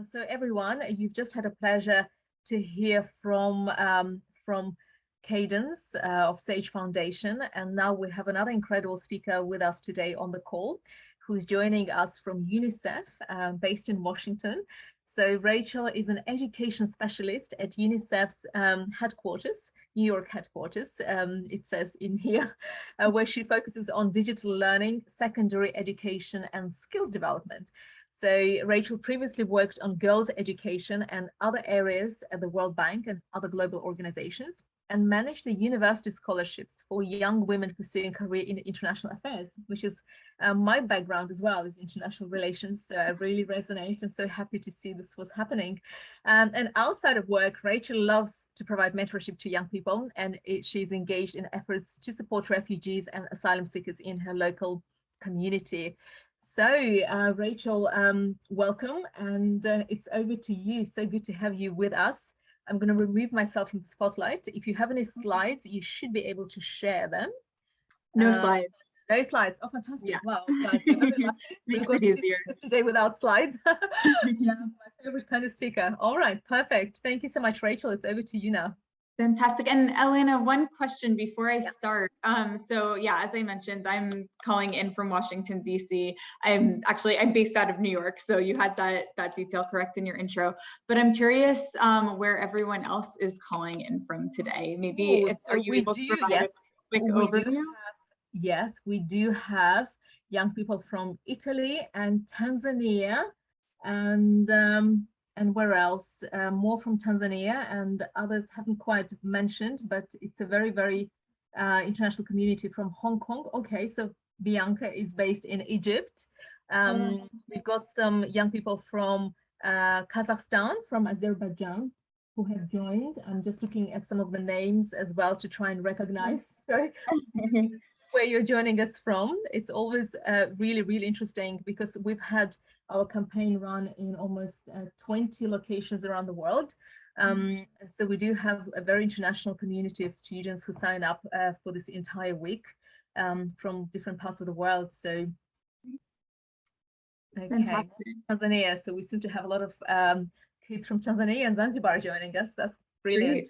So everyone, you've just had a pleasure to hear from Cadence of Sage Foundation, and now we have another incredible speaker with us today on the call, who's joining us from UNICEF, based in Washington. So Rachel is an education specialist at UNICEF's headquarters, New York headquarters, it says in here, where she focuses on digital learning, secondary education, and skills development. So Rachel previously worked on girls' education and other areas at the World Bank and other global organizations, and managed the university scholarships for young women pursuing a career in international affairs, which is my background as well, is international relations. So I really resonate and so happy to see this was happening. And outside of work, Rachel loves to provide mentorship to young people, and she's engaged in efforts to support refugees and asylum seekers in her local community. So Rachel, welcome, and it's over to you. So good to have you with us. I'm going to remove myself from the spotlight. If you have any slides, you should be able to share them. No slides. No slides. Oh, fantastic. Yeah. Wow, guys, makes it easier. Today without slides. Yeah, my favorite kind of speaker. All right, perfect. Thank you so much, Rachel. It's over to you now. Fantastic. And Elena, one question before I start. So yeah, as I mentioned, I'm calling in from Washington, DC. I'm based out of New York. So you had that detail correct in your intro, but I'm curious where everyone else is calling in from today. Maybe are you able to provide a quick overview? Yes, we do have young people from Italy and Tanzania, and where else? More from Tanzania, and others haven't quite mentioned, but it's a very, very international community from Hong Kong. Okay, so Bianca is based in Egypt. We've got some young people from Kazakhstan, from Azerbaijan, who have joined. I'm just looking at some of the names as well to try and recognize where you're joining us from. It's always really, really interesting because we've had our campaign run in almost 20 locations around the world. So we do have a very international community of students who sign up for this entire week from different parts of the world. So, okay, Tanzania. So we seem to have a lot of kids from Tanzania and Zanzibar joining us. That's brilliant. Great.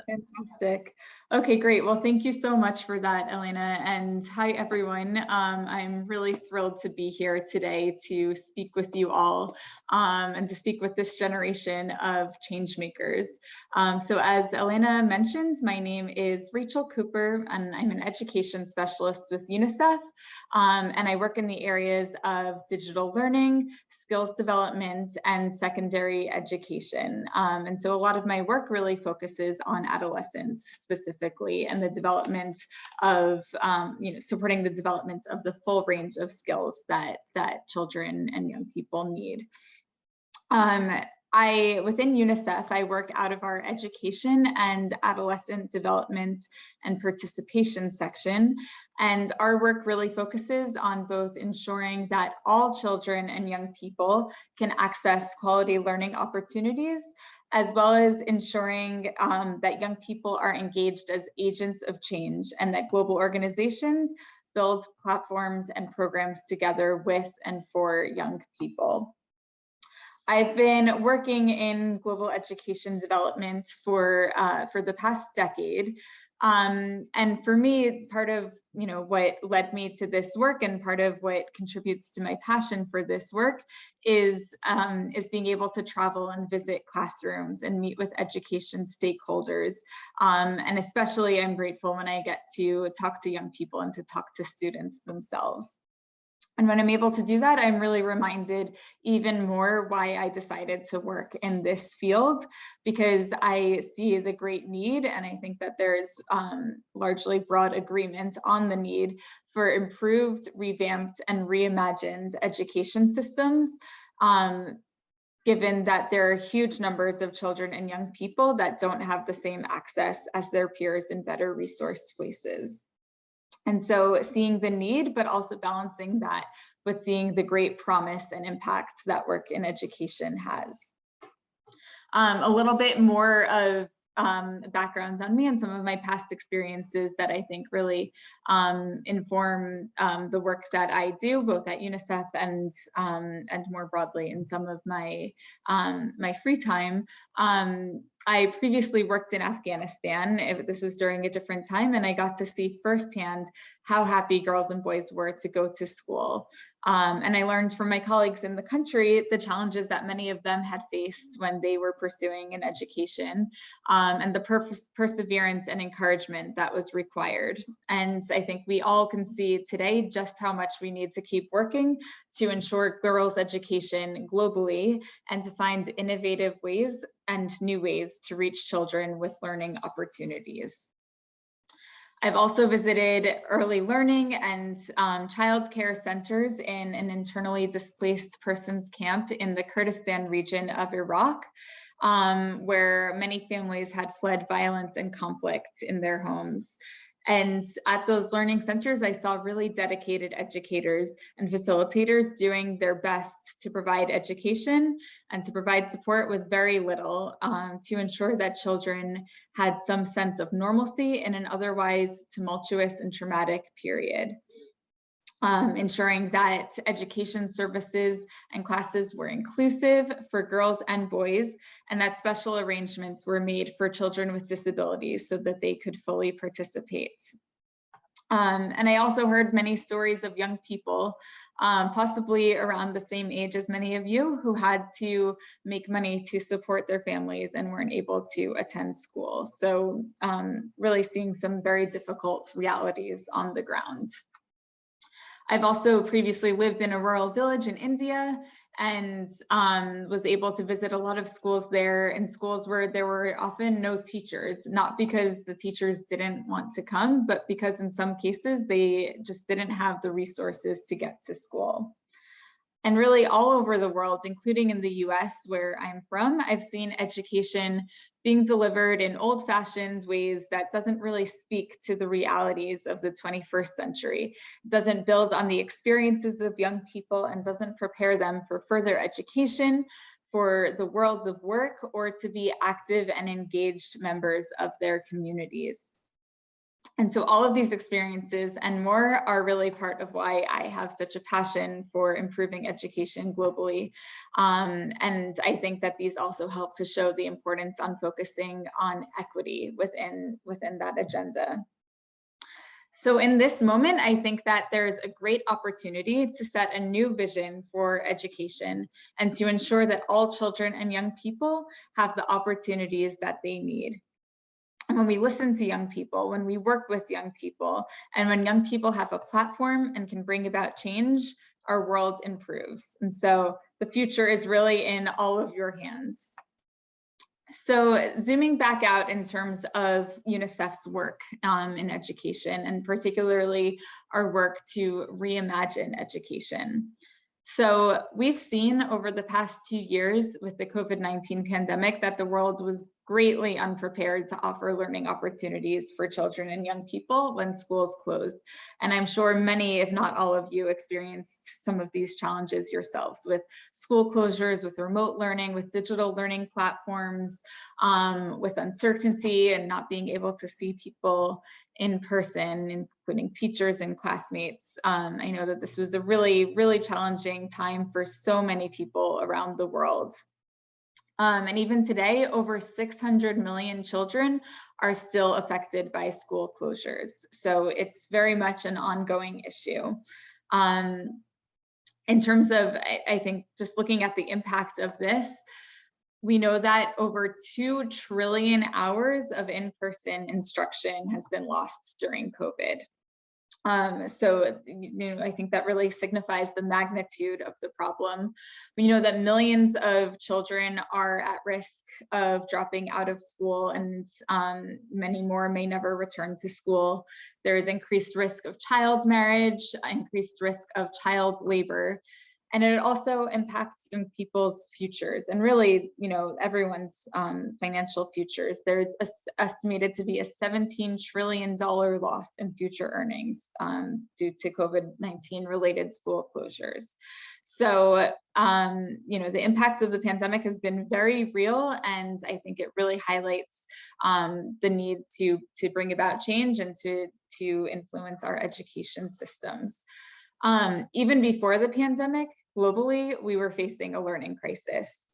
Fantastic. Okay, great. Well, thank you so much for that, Elena. And hi, everyone. I'm really thrilled to be here today to speak with you all and to speak with this generation of change makers. So as Elena mentioned, my name is Rachel Cooper, and I'm an education specialist with UNICEF. And I work in the areas of digital learning, skills development, and secondary education. And so a lot of my work really focuses on adolescents specifically, and the development of, supporting the development of the full range of skills that children and young people need. Within UNICEF, I work out of our education and adolescent development and participation section. And our work really focuses on both ensuring that all children and young people can access quality learning opportunities, as well as ensuring that young people are engaged as agents of change, and that global organizations build platforms and programs together with and for young people. I've been working in global education development for the past decade. And for me, part of what led me to this work, and part of what contributes to my passion for this work, is being able to travel and visit classrooms and meet with education stakeholders. And especially I'm grateful when I get to talk to young people and to talk to students themselves. And when I'm able to do that, I'm really reminded even more why I decided to work in this field, because I see the great need, and I think that there's largely broad agreement on the need for improved, revamped, and reimagined education systems, given that there are huge numbers of children and young people that don't have the same access as their peers in better resourced places. And so seeing the need, but also balancing that with seeing the great promise and impact that work in education has. A little bit more of background on me and some of my past experiences that I think really inform the work that I do, both at UNICEF and more broadly in some of my my free time. I previously worked in Afghanistan. This was during a different time, and I got to see firsthand how happy girls and boys were to go to school. And I learned from my colleagues in the country the challenges that many of them had faced when they were pursuing an education, and the perseverance and encouragement that was required. And I think we all can see today just how much we need to keep working to ensure girls' education globally and to find innovative ways and new ways to reach children with learning opportunities. I've also visited early learning and childcare centers in an internally displaced persons camp in the Kurdistan region of Iraq, where many families had fled violence and conflict in their homes. And at those learning centers, I saw really dedicated educators and facilitators doing their best to provide education and to provide support with very little to ensure that children had some sense of normalcy in an otherwise tumultuous and traumatic period. Ensuring that education services and classes were inclusive for girls and boys, and that special arrangements were made for children with disabilities so that they could fully participate. And I also heard many stories of young people, possibly around the same age as many of you, who had to make money to support their families and weren't able to attend school. So really seeing some very difficult realities on the ground. I've also previously lived in a rural village in India and was able to visit a lot of schools there, and schools where there were often no teachers, not because the teachers didn't want to come, but because in some cases they just didn't have the resources to get to school. And really all over the world, including in the US where I'm from, I've seen education being delivered in old-fashioned ways that doesn't really speak to the realities of the 21st century. It doesn't build on the experiences of young people and doesn't prepare them for further education, for the worlds of work, or to be active and engaged members of their communities. And so all of these experiences and more are really part of why I have such a passion for improving education globally. And I think that these also help to show the importance on focusing on equity within that agenda. So in this moment, I think that there's a great opportunity to set a new vision for education and to ensure that all children and young people have the opportunities that they need. And when we listen to young people, when we work with young people, and when young people have a platform and can bring about change, our world improves. And so the future is really in all of your hands. So zooming back out in terms of UNICEF's work in education, and particularly our work to reimagine education. So we've seen over the past 2 years with the COVID-19 pandemic that the world was greatly unprepared to offer learning opportunities for children and young people when schools closed. And I'm sure many, if not all of you, experienced some of these challenges yourselves with school closures, with remote learning, with digital learning platforms, with uncertainty and not being able to see people in person, including teachers and classmates. I know that this was a really, really challenging time for so many people around the world. And even today, over 600 million children are still affected by school closures. So it's very much an ongoing issue. In terms of, I think, just looking at the impact of this, we know that over 2 trillion hours of in-person instruction has been lost during COVID. So I think that really signifies the magnitude of the problem. We know that millions of children are at risk of dropping out of school, and many more may never return to school. There is increased risk of child marriage, increased risk of child labor. And it also impacts young people's futures and really, everyone's financial futures. There's estimated to be a $17 trillion loss in future earnings due to COVID-19 related school closures. So, the impact of the pandemic has been very real, and I think it really highlights the need to bring about change and to influence our education systems. Even before the pandemic, globally, we were facing a learning crisis.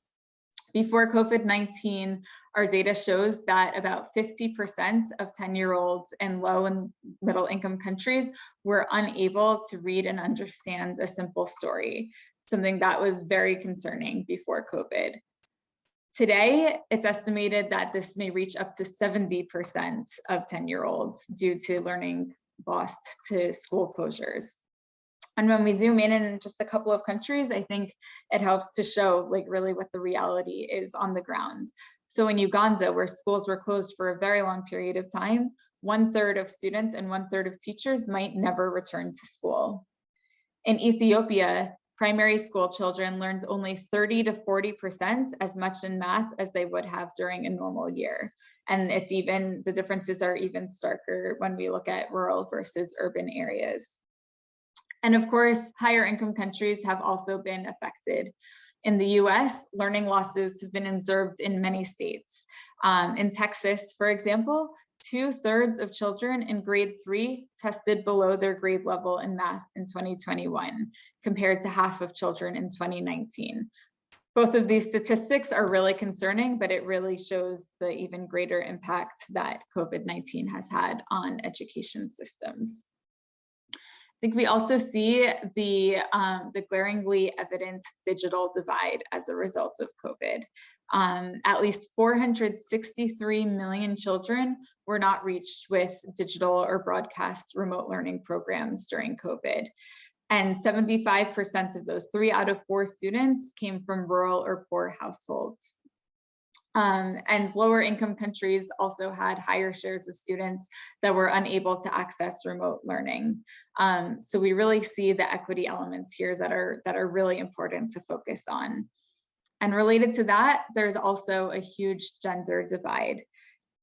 Before COVID-19, our data shows that about 50% of 10-year-olds in low and middle income countries were unable to read and understand a simple story, something that was very concerning before COVID. Today, it's estimated that this may reach up to 70% of 10-year-olds due to learning lost to school closures. And when we zoom in just a couple of countries, I think it helps to show really what the reality is on the ground. So in Uganda, where schools were closed for a very long period of time, 1/3 of students and 1/3 of teachers might never return to school. In Ethiopia, primary school children learned only 30 to 40% as much in math as they would have during a normal year. And the differences are even starker when we look at rural versus urban areas. And of course, higher income countries have also been affected. In the US, learning losses have been observed in many states. In Texas, for example, 2/3 of children in grade 3 tested below their grade level in math in 2021, compared to half of children in 2019. Both of these statistics are really concerning, but it really shows the even greater impact that COVID-19 has had on education systems. I think we also see the glaringly evident digital divide as a result of COVID. At least 463 million children were not reached with digital or broadcast remote learning programs during COVID. And 75% of those, 3 out of 4 students, came from rural or poor households. And lower income countries also had higher shares of students that were unable to access remote learning. So we really see the equity elements here that are really important to focus on. And related to that, there's also a huge gender divide.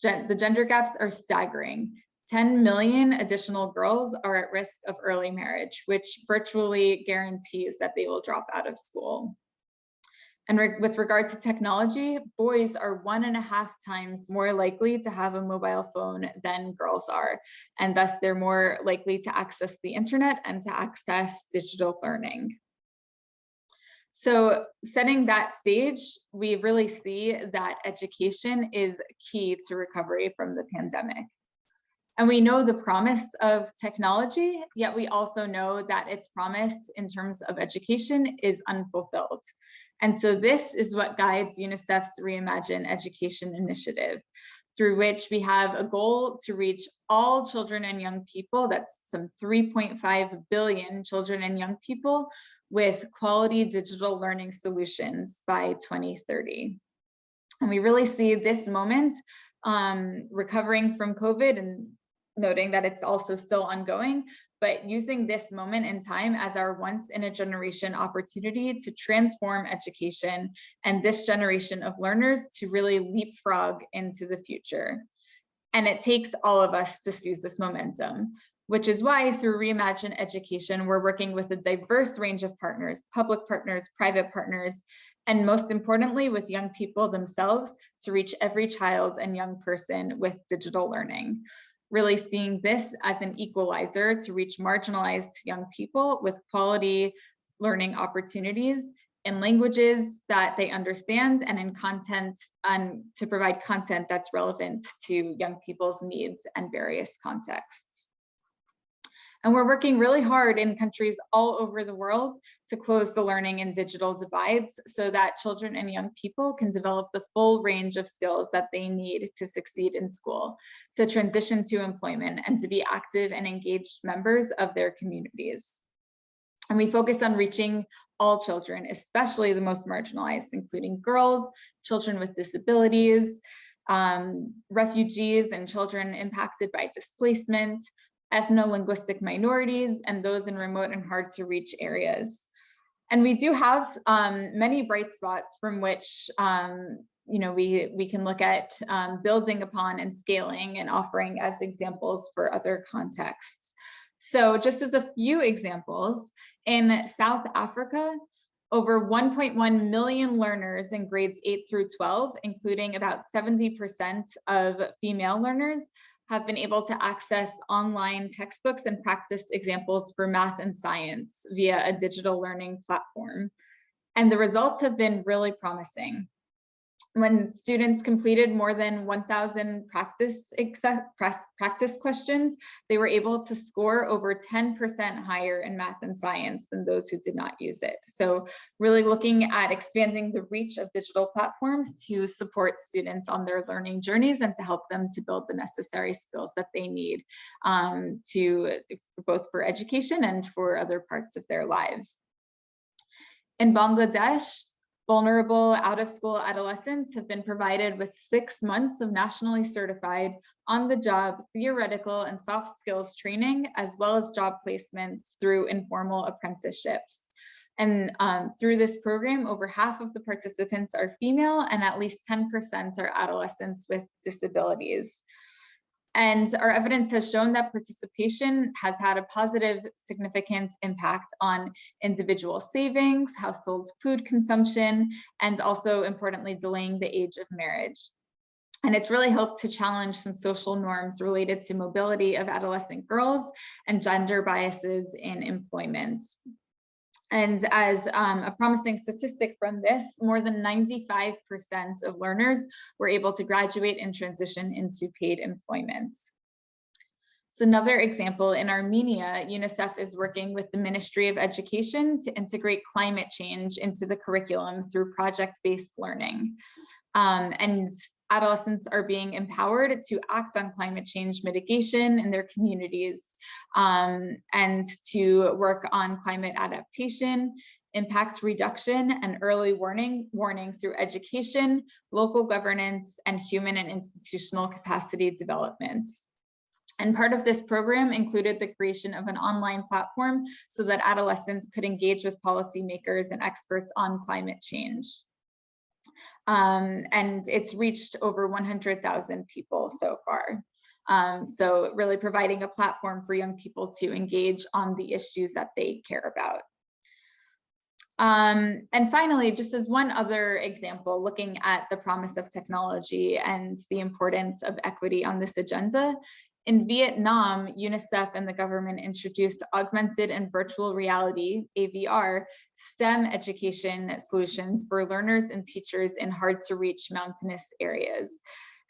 The gender gaps are staggering. 10 million additional girls are at risk of early marriage, which virtually guarantees that they will drop out of school. And with regard to technology, boys are 1.5 times more likely to have a mobile phone than girls are. And thus they're more likely to access the internet and to access digital learning. So setting that stage, we really see that education is key to recovery from the pandemic. And we know the promise of technology, yet we also know that its promise in terms of education is unfulfilled. And so this is what guides UNICEF's Reimagine Education initiative, through which we have a goal to reach all children and young people, that's some 3.5 billion children and young people, with quality digital learning solutions by 2030. And we really see this moment recovering from COVID, and noting that it's also still ongoing, but using this moment in time as our once-in-a-generation opportunity to transform education and this generation of learners to really leapfrog into the future. And it takes all of us to seize this momentum, which is why through Reimagine Education, we're working with a diverse range of partners, public partners, private partners, and most importantly, with young people themselves to reach every child and young person with digital learning. Really seeing this as an equalizer to reach marginalized young people with quality learning opportunities in languages that they understand and in content, and to provide content that's relevant to young people's needs and various contexts. And we're working really hard in countries all over the world to close the learning and digital divides so that children and young people can develop the full range of skills that they need to succeed in school, to transition to employment, and to be active and engaged members of their communities. And we focus on reaching all children, especially the most marginalized, including girls, children with disabilities, refugees and children impacted by displacement, ethno-linguistic minorities, and those in remote and hard to reach areas. And we do have many bright spots from which we can look at building upon and scaling and offering as examples for other contexts. So just as a few examples, in South Africa, over 1.1 million learners in grades 8 through 12, including about 70% of female learners, have been able to access online textbooks and practice examples for math and science via a digital learning platform. And the results have been really promising. When students completed more than 1,000 practice questions, they were able to score over 10% higher in math and science than those who did not use it. So really looking at expanding the reach of digital platforms to support students on their learning journeys and to help them to build the necessary skills that they need both for education and for other parts of their lives. In Bangladesh, vulnerable out-of-school adolescents have been provided with 6 months of nationally certified on-the-job theoretical and soft skills training, as well as job placements through informal apprenticeships. And through this program, over half of the participants are female and at least 10% are adolescents with disabilities. And our evidence has shown that participation has had a positive, significant impact on individual savings, household food consumption, and also importantly, delaying the age of marriage. And it's really helped to challenge some social norms related to mobility of adolescent girls and gender biases in employment. And as a promising statistic from this, more than 95% of learners were able to graduate and transition into paid employment. So another example, in Armenia, UNICEF is working with the Ministry of Education to integrate climate change into the curriculum through project-based learning. And adolescents are being empowered to act on climate change mitigation in their communities and to work on climate adaptation, impact reduction, and early warning through education, local governance, and human and institutional capacity development. And part of this program included the creation of an online platform so that adolescents could engage with policymakers and experts on climate change. And it's reached over 100,000 people so far. So really providing a platform for young people to engage on the issues that they care about. And finally, just as one other example, looking at the promise of technology and the importance of equity on this agenda, in Vietnam, UNICEF and the government introduced augmented and virtual reality, AVR, STEM education solutions for learners and teachers in hard-to-reach mountainous areas.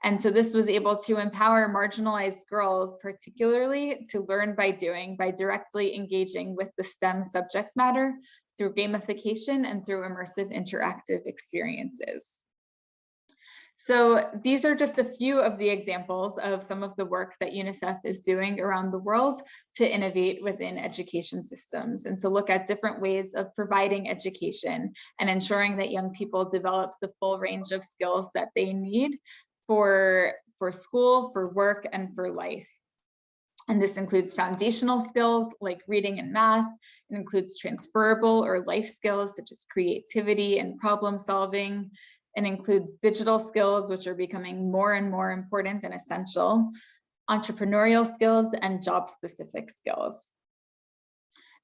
And so this was able to empower marginalized girls, particularly to learn by doing, by directly engaging with the STEM subject matter through gamification and through immersive interactive experiences. So these are just a few of the examples of some of the work that UNICEF is doing around the world to innovate within education systems and to look at different ways of providing education and ensuring that young people develop the full range of skills that they need for school, for work, and for life. And this includes foundational skills like reading and math. It includes transferable or life skills such as creativity and problem solving. It includes digital skills, which are becoming more and more important and essential, entrepreneurial skills, and job-specific skills.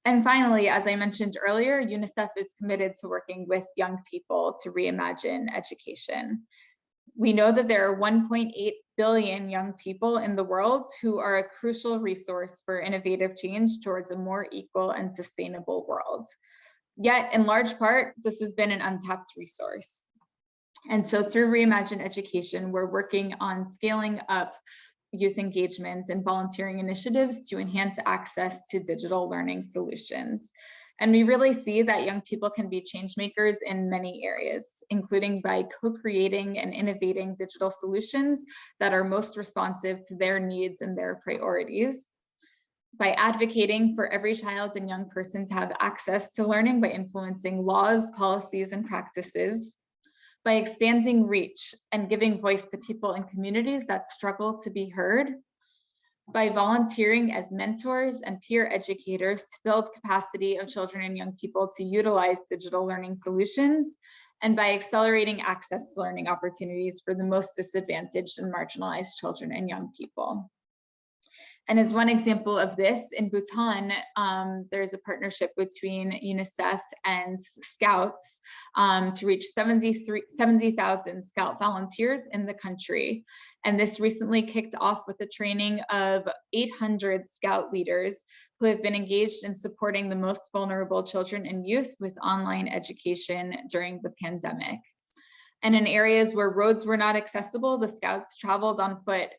And finally, as I mentioned earlier, UNICEF is committed to working with young people to reimagine education. We know that there are 1.8 billion young people in the world who are a crucial resource for innovative change towards a more equal and sustainable world. Yet, in large part, this has been an untapped resource. And so through Reimagine Education, we're working on scaling up youth engagement and volunteering initiatives to enhance access to digital learning solutions. And we really see that young people can be change makers in many areas, including by co-creating and innovating digital solutions that are most responsive to their needs and their priorities, by advocating for every child and young person to have access to learning by influencing laws, policies, and practices, by expanding reach and giving voice to people in communities that struggle to be heard, by volunteering as mentors and peer educators to build capacity of children and young people to utilize digital learning solutions, and by accelerating access to learning opportunities for the most disadvantaged and marginalized children and young people. And as one example of this, in Bhutan, there's a partnership between UNICEF and Scouts to reach 70,000 Scout volunteers in the country. And this recently kicked off with the training of 800 Scout leaders who have been engaged in supporting the most vulnerable children and youth with online education during the pandemic. And in areas where roads were not accessible, the Scouts traveled on foot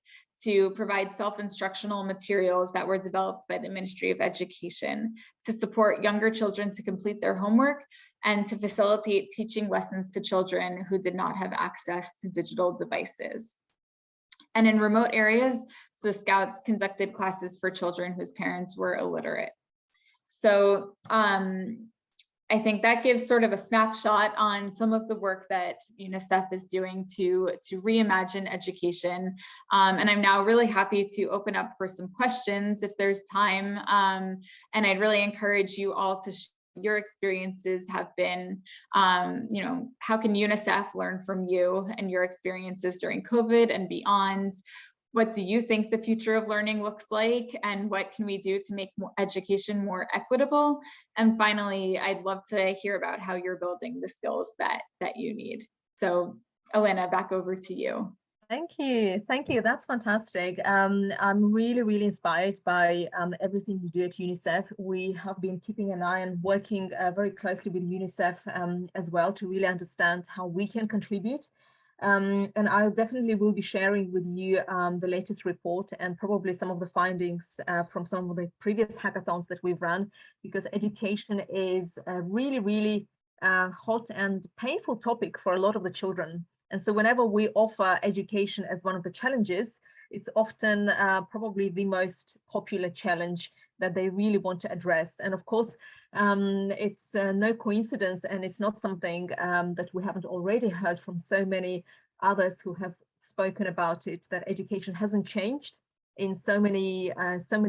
to provide self-instructional materials that were developed by the Ministry of Education to support younger children to complete their homework and to facilitate teaching lessons to children who did not have access to digital devices. And in remote areas, the Scouts conducted classes for children whose parents were illiterate. So I think that gives sort of a snapshot on some of the work that UNICEF is doing to reimagine education. And I'm now really happy to open up for some questions if there's time. And I'd really encourage you all to share your experiences have been. How can UNICEF learn from you and your experiences during COVID and beyond? What do you think the future of learning looks like, and what can we do to make education more equitable? And finally, I'd love to hear about how you're building the skills that you need. So Elena, back over to you. Thank you. That's fantastic. I'm really inspired by everything you do at UNICEF. We have been keeping an eye and working very closely with UNICEF as well to really understand how we can contribute. And I definitely will be sharing with you the latest report and probably some of the findings from some of the previous hackathons that we've run, because education is a really hot and painful topic for a lot of the children. And so whenever we offer education as one of the challenges, it's often probably the most popular challenge that they really want to address. And of course, it's no coincidence, and it's not something that we haven't already heard from so many others who have spoken about it, that education hasn't changed in so many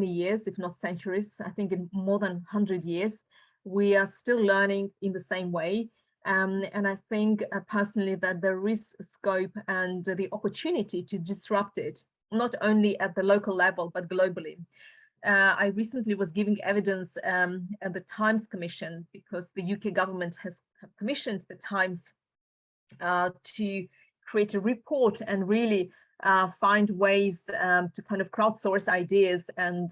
years, if not centuries. I think in more than 100 years, we are still learning in the same way. And I think personally that there is scope and the opportunity to disrupt it, not only at the local level, but globally. I recently was giving evidence at the Times Commission, because the UK government has commissioned the Times to create a report and really find ways to kind of crowdsource ideas and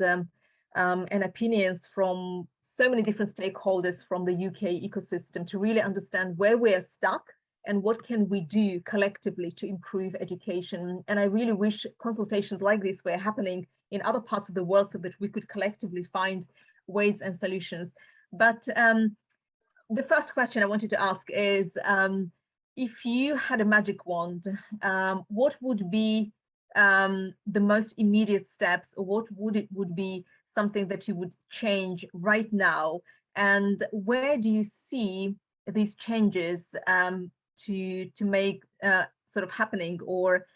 opinions from so many different stakeholders from the UK ecosystem to really understand where we're stuck and what can we do collectively to improve education. And I really wish consultations like this were happening in other parts of the world so that we could collectively find ways and solutions. But the first question I wanted to ask is, if you had a magic wand, what would be the most immediate steps, or what would be something that you would change right now? And where do you see these changes to make sort of happening, or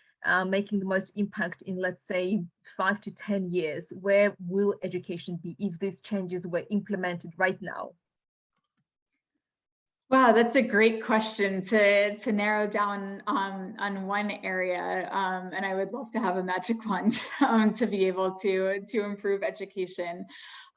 making the most impact in, let's say, 5 to 10 years? Where will education be if these changes were implemented right now? Wow, that's a great question to narrow down on one area, and I would love to have a magic wand to be able to improve education.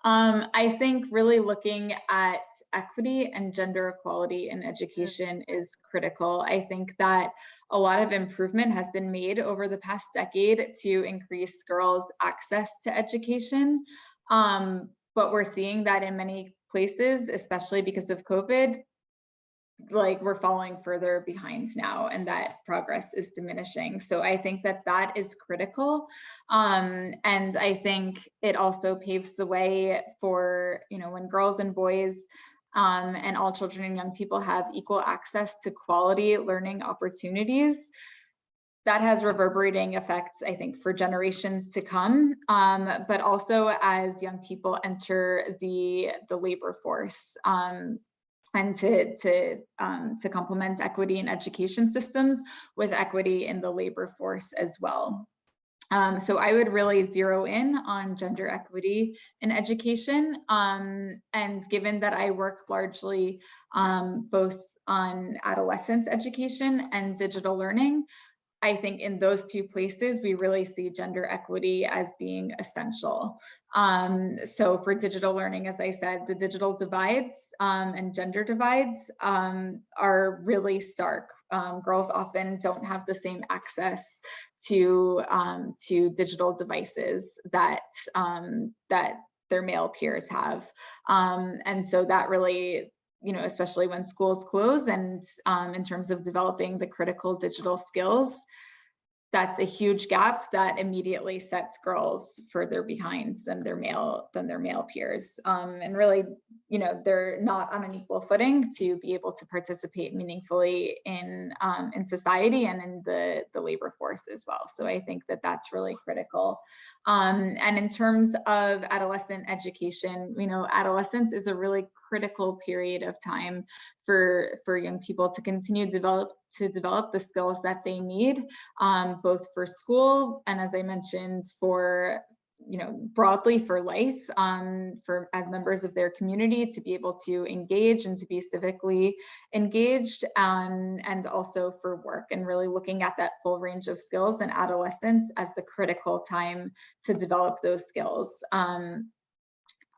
I think really looking at equity and gender equality in education is critical. I think that a lot of improvement has been made over the past decade to increase girls' access to education, but we're seeing that in many places, especially because of COVID, like we're falling further behind now, and that progress is diminishing. So I think that that is critical. And I think it also paves the way for, when girls and boys and all children and young people have equal access to quality learning opportunities, that has reverberating effects, I think, for generations to come, but also as young people enter the labor force. And to complement equity in education systems with equity in the labor force as well. So I would really zero in on gender equity in education. And given that I work largely both on adolescence education and digital learning, I think in those two places, we really see gender equity as being essential. So for digital learning, as I said, the digital divides and gender divides are really stark. Girls often don't have the same access to digital devices that that their male peers have, and so that really, especially when schools close, and in terms of developing the critical digital skills, that's a huge gap that immediately sets girls further behind than their male peers, and really, they're not on an equal footing to be able to participate meaningfully in society and in the labor force as well. So I think that that's really critical. And in terms of adolescent education, adolescence is a really critical period of time for young people to continue to develop the skills that they need, both for school and, as I mentioned, for broadly for life, for as members of their community, to be able to engage and to be civically engaged, and also for work, and really looking at that full range of skills in adolescence as the critical time to develop those skills.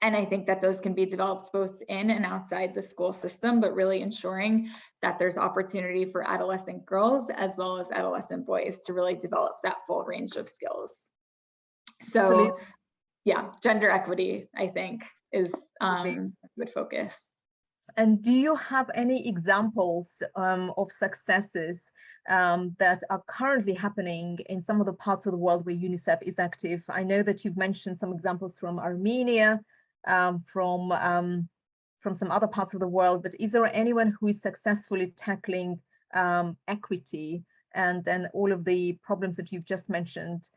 And I think that those can be developed both in and outside the school system, but really ensuring that there's opportunity for adolescent girls as well as adolescent boys to really develop that full range of skills. So yeah, gender equity, I think, is a good focus. And do you have any examples of successes that are currently happening in some of the parts of the world where UNICEF is active? I know that you've mentioned some examples from Armenia, from some other parts of the world, but is there anyone who is successfully tackling equity and all of the problems that you've just mentioned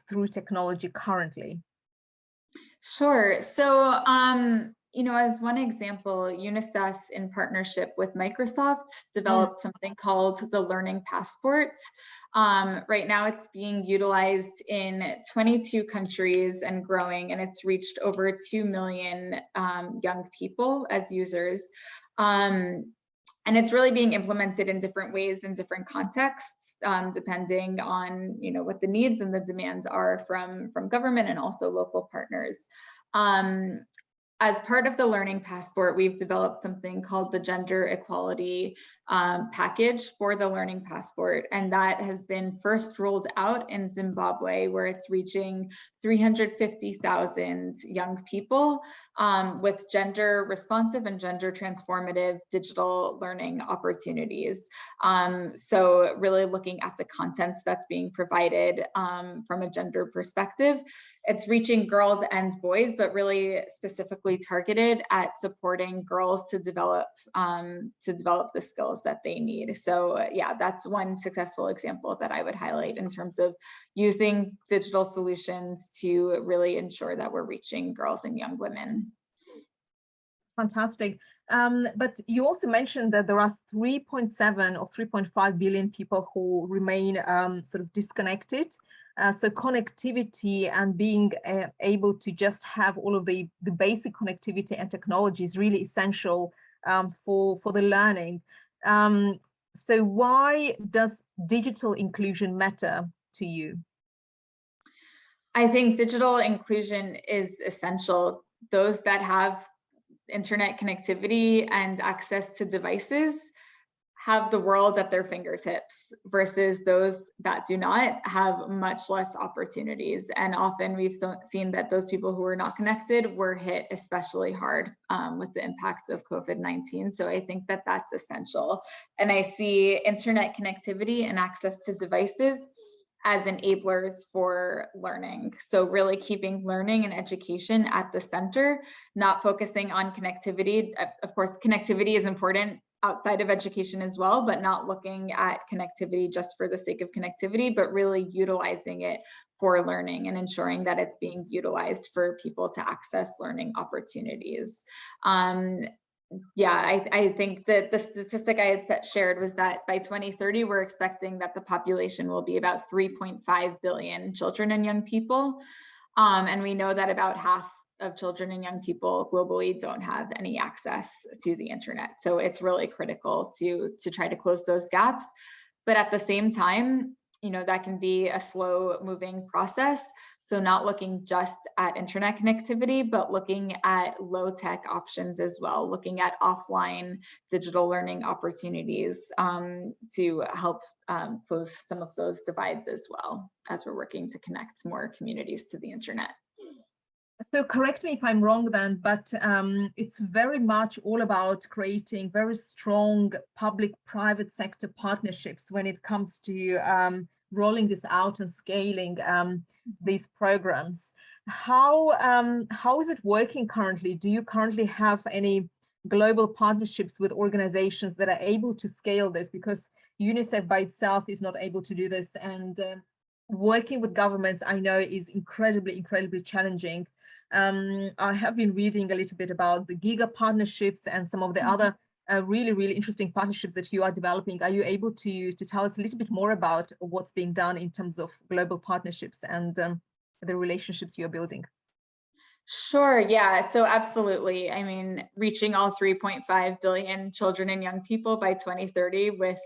through technology currently? Sure. So, as one example, UNICEF, in partnership with Microsoft, developed something called the Learning Passport. Right now, it's being utilized in 22 countries and growing, and it's reached over 2 million young people as users. And it's really being implemented in different ways in different contexts, depending on what the needs and the demands are from government and also local partners. As part of the Learning Passport, we've developed something called the Gender Equality Package for the Learning Passport, and that has been first rolled out in Zimbabwe, where it's reaching 350,000 young people with gender responsive and gender transformative digital learning opportunities. So really looking at the contents that's being provided from a gender perspective. It's reaching girls and boys, but really specifically targeted at supporting girls to develop the skills that they need. So yeah, that's one successful example that I would highlight in terms of using digital solutions to really ensure that we're reaching girls and young women. Fantastic. But you also mentioned that there are 3.7 or 3.5 billion people who remain sort of disconnected. So connectivity and being able to just have all of the basic connectivity and technology is really essential for the learning. So why does digital inclusion matter to you? I think digital inclusion is essential. Those that have internet connectivity and access to devices have the world at their fingertips, versus those that do not have much less opportunities. And often we've seen that those people who are not connected were hit especially hard with the impacts of COVID-19. So I think that that's essential. And I see internet connectivity and access to devices as enablers for learning. So really keeping learning and education at the center, not focusing on connectivity. Of course, connectivity is important outside of education as well, but not looking at connectivity just for the sake of connectivity, but really utilizing it for learning and ensuring that it's being utilized for people to access learning opportunities. yeah, I think that the statistic I had shared was that by 2030, we're expecting that the population will be about 3.5 billion children and young people. And we know that about half of children and young people globally don't have any access to the internet. So it's really critical to try to close those gaps. But at the same time, that can be a slow moving process. So not looking just at internet connectivity, but looking at low tech options as well, looking at offline digital learning opportunities to help close some of those divides as well, as we're working to connect more communities to the internet. So correct me if I'm wrong then, but it's very much all about creating very strong public-private sector partnerships when it comes to rolling this out and scaling these programs. How is it working currently? Do you currently have any global partnerships with organizations that are able to scale this? Because UNICEF by itself is not able to do this, and working with governments, I know, is incredibly challenging. I have been reading a little bit about the GIGA partnerships and some of the other really interesting partnerships that you are developing. Are you able to tell us a little bit more about what's being done in terms of global partnerships and the relationships you're building? Sure, yeah, so absolutely. I mean, reaching all 3.5 billion children and young people by 2030 with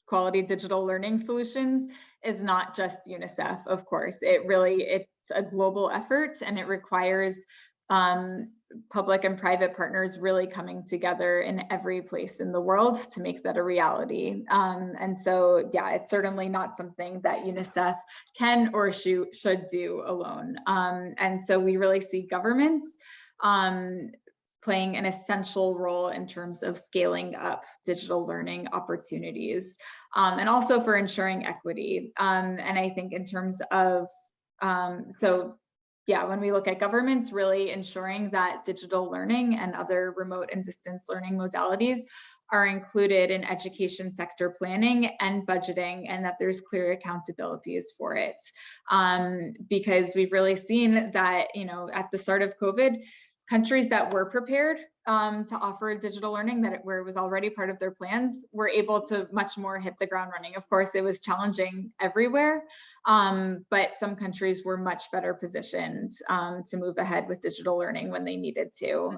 quality digital learning solutions is not just UNICEF, of course. It's a global effort, and it requires public and private partners really coming together in every place in the world to make that a reality. And so, yeah, it's certainly not something that UNICEF can or should do alone. And so we really see governments playing an essential role in terms of scaling up digital learning opportunities, and also for ensuring equity. And I think in terms of, when we look at governments, really ensuring that digital learning and other remote and distance learning modalities are included in education sector planning and budgeting, and that there's clear accountabilities for it. Because we've really seen that, at the start of COVID, countries that were prepared to offer digital learning, where it was already part of their plans, were able to much more hit the ground running. Of course, it was challenging everywhere, but some countries were much better positioned to move ahead with digital learning when they needed to.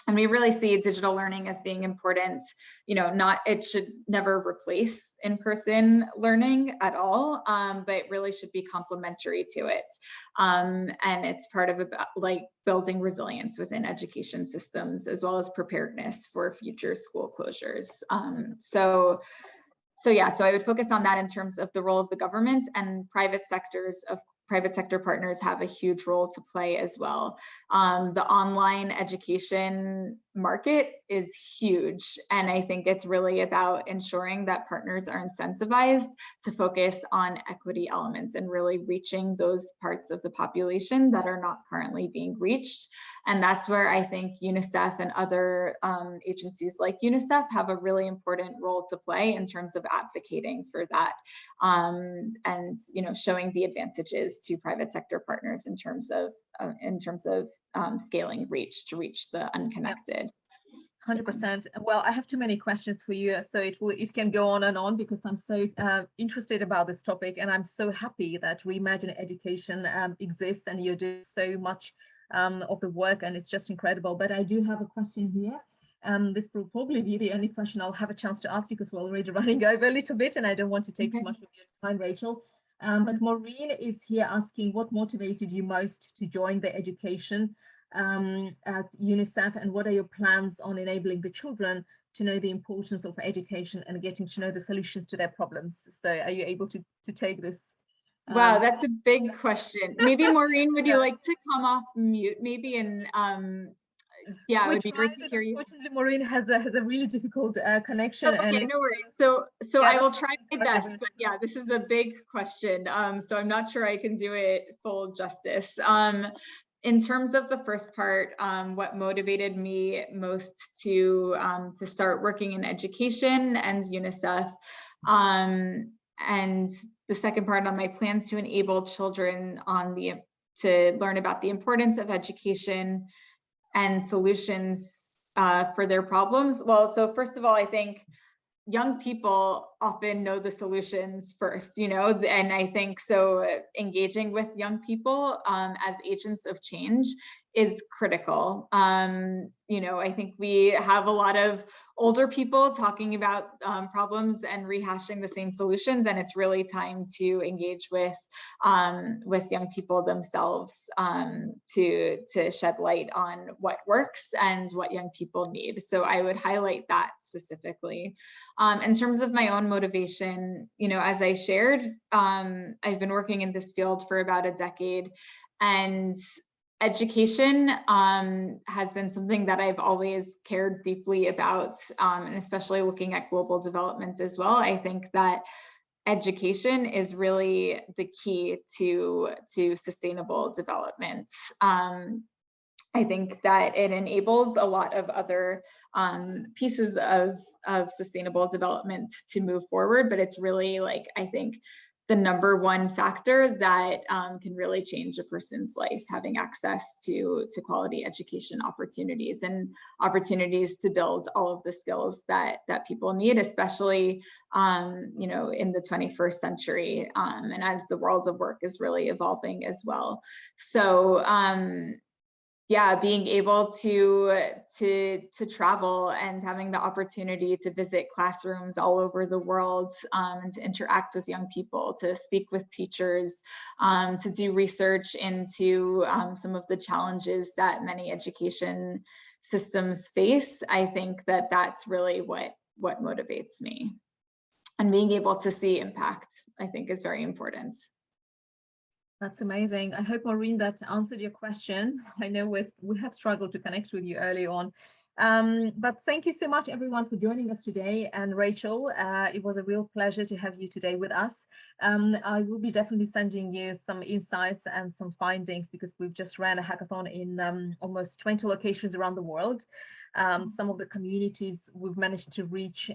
And we really see digital learning as being important. It should never replace in-person learning at all, but it really should be complementary to it. And it's part of building resilience within education systems, as well as preparedness for future school closures. So I would focus on that in terms of the role of the government, and private sector partners have a huge role to play as well. The online education market is huge, and I think it's really about ensuring that partners are incentivized to focus on equity elements and really reaching those parts of the population that are not currently being reached. And that's where I think UNICEF and other agencies like UNICEF have a really important role to play in terms of advocating for that, and showing the advantages to private sector partners in terms of scaling reach to reach the unconnected. 100%. Well, I have too many questions for you, so it can go on and on, because I'm so interested about this topic, and I'm so happy that Reimagine Education exists, and you're doing so much of the work, and it's just incredible. But I do have a question here. This will probably be the only question I'll have a chance to ask, because we're already running over a little bit, and I don't want to take too much of your time, Rachel. But Maureen is here asking, what motivated you most to join the education at UNICEF, and what are your plans on enabling the children to know the importance of education and getting to know the solutions to their problems? So are you able to take this? Wow, that's a big question. Maybe Maureen, would you like to come off mute maybe, and yeah, it would be great to hear you. Maureen has a really difficult connection. Oh, okay, no worries. So yeah, I will try my best, but yeah, this is a big question. So I'm not sure I can do it full justice. In terms of the first part, what motivated me most to start working in education and UNICEF, and the second part on my plans to enable children to learn about the importance of education and solutions for their problems? Well, so first of all, I think young people often know the solutions first, you know, and I think so engaging with young people as agents of change is critical. You know, I think we have a lot of older people talking about problems and rehashing the same solutions, and it's really time to engage with young people themselves to shed light on what works and what young people need. So I would highlight that specifically. In terms of my own motivation, you know, as I shared, I've been working in this field for about a decade, and education has been something that I've always cared deeply about, and especially looking at global development as well. I think that education is really the key to sustainable development. I think that it enables a lot of other pieces of sustainable development to move forward, but it's really, like, I think the number one factor that can really change a person's life, having access to quality education opportunities and opportunities to build all of the skills that people need, especially you know, in the 21st century, and as the world of work is really evolving as well. So yeah, being able to travel and having the opportunity to visit classrooms all over the world, and to interact with young people, to speak with teachers, to do research into some of the challenges that many education systems face. I think that that's really what motivates me. And being able to see impact, I think, is very important. That's amazing. I hope, Maureen, that answered your question. I know we have struggled to connect with you early on. But thank you so much, everyone, for joining us today. And Rachel, it was a real pleasure to have you today with us. I will be definitely sending you some insights and some findings, because we've just ran a hackathon in almost 20 locations around the world. Some of the communities we've managed to reach,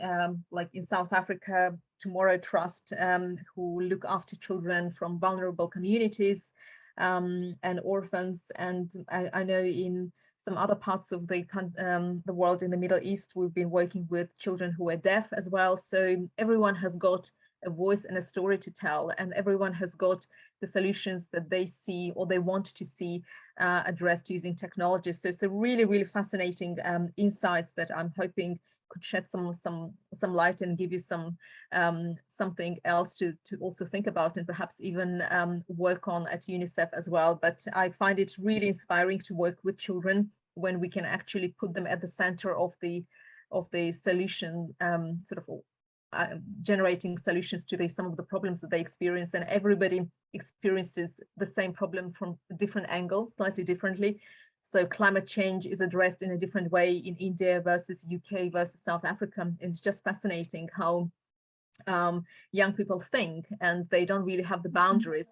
like in South Africa, Tomorrow Trust, who look after children from vulnerable communities and orphans. And I know in some other parts of the world, in the Middle East, we've been working with children who are deaf as well. So everyone has got a voice and a story to tell, and everyone has got the solutions that they see or they want to see addressed using technology. So it's a really, really fascinating insights that I'm hoping could shed some light and give you some something else to also think about, and perhaps even work on at UNICEF as well. But I find it really inspiring to work with children when we can actually put them at the center of the solution, sort of generating solutions to some of the problems that they experience. And everybody experiences the same problem from different angles, slightly differently. So climate change is addressed in a different way in India versus UK versus South Africa. It's just fascinating how young people think, and they don't really have the boundaries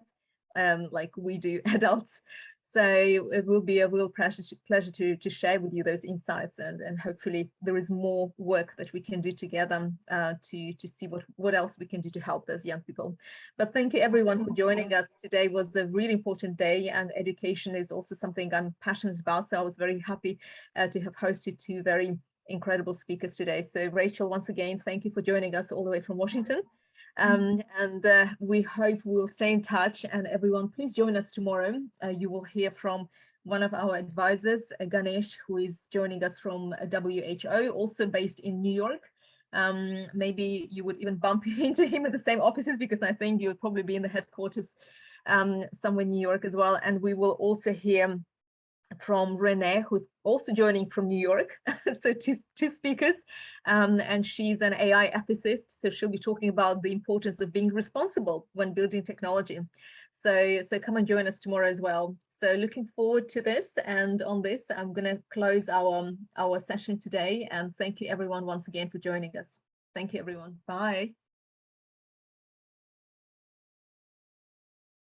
like we do adults. So it will be a real pleasure to share with you those insights, and hopefully there is more work that we can do together to see what else we can do to help those young people. But thank you everyone for joining us. Today was a really important day, and education is also something I'm passionate about. So I was very happy to have hosted two very incredible speakers today. So Rachel, once again, thank you for joining us all the way from Washington. And we hope we'll stay in touch. And everyone, please join us tomorrow. You will hear from one of our advisors, Ganesh, who is joining us from WHO, also based in New York. Maybe you would even bump into him in the same offices, because I think you would probably be in the headquarters somewhere in New York as well. And we will also hear from Renee, who's also joining from New York. So two speakers, and she's an AI ethicist. So she'll be talking about the importance of being responsible when building technology. So come and join us tomorrow as well. So looking forward to this. And on this, I'm going to close our session today. And thank you everyone once again for joining us. Thank you everyone. Bye.